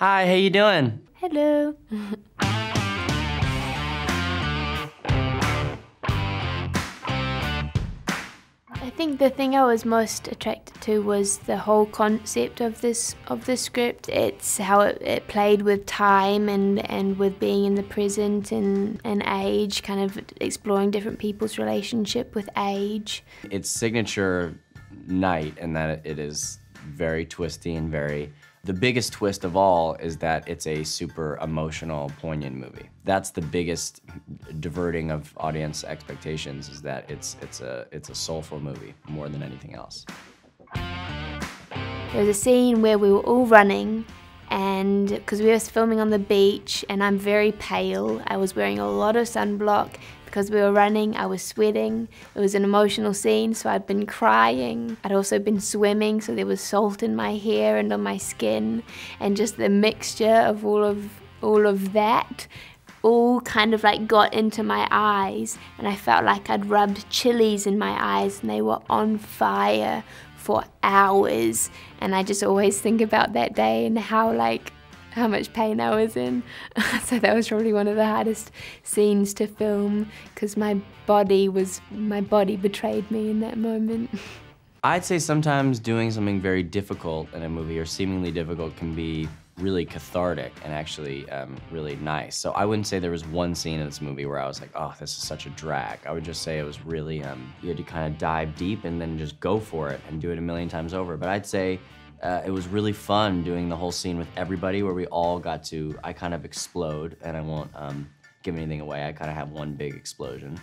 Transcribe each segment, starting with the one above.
Hi, how you doing? Hello. I think the thing I was most attracted to was the whole concept of this script. It's how it played with time and with being in the present and age, kind of exploring different people's relationship with age. Its signature night in that it is very twisty and very... The biggest twist of all is that it's a super emotional, poignant movie. That's the biggest diverting of audience expectations, is that it's a soulful movie more than anything else. There was a scene where we were all running, and because we were filming on the beach and I'm very pale, I was wearing a lot of sunblock. Because we were running, I was sweating. It was an emotional scene, so I'd been crying. I'd also been swimming, so there was salt in my hair and on my skin, and just the mixture of all of that all kind of like got into my eyes, and I felt like I'd rubbed chilies in my eyes and they were on fire for hours. And I just always think about that day and how much pain I was in. So that was probably one of the hardest scenes to film, because my body betrayed me in that moment. I'd say sometimes doing something very difficult in a movie, or seemingly difficult, can be really cathartic and actually really nice. So I wouldn't say there was one scene in this movie where I was like, oh, this is such a drag. I would just say it was really, you had to kind of dive deep and then just go for it and do it a million times over. But I'd say it was really fun doing the whole scene with everybody, where we all got to, I kind of explode, and I won't give anything away. I kind of have one big explosion.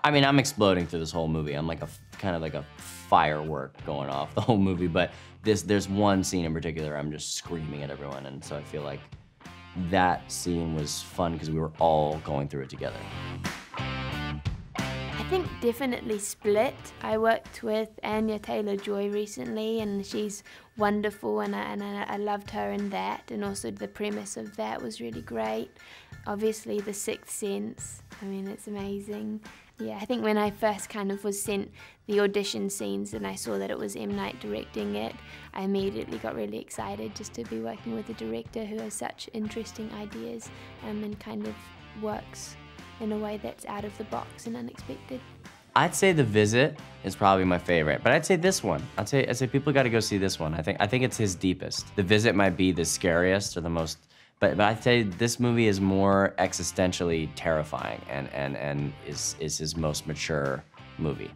I mean, I'm exploding through this whole movie. I'm like kind of like a firework going off the whole movie, but there's one scene in particular I'm just screaming at everyone, and so I feel like that scene was fun because we were all going through it together. I think definitely Split. I worked with Anya Taylor-Joy recently, and she's wonderful, and I loved her in that, and also the premise of that was really great. Obviously The Sixth Sense, I mean, it's amazing. Yeah, I think when I first kind of was sent the audition scenes and I saw that it was M. Night directing it, I immediately got really excited just to be working with a director who has such interesting ideas and kind of works in a way that's out of the box and unexpected. I'd say The Visit is probably my favorite, but I'd say this one. I'd say people got to go see this one. I think it's his deepest. The Visit might be the scariest or the most, but I'd say this movie is more existentially terrifying and is his most mature movie.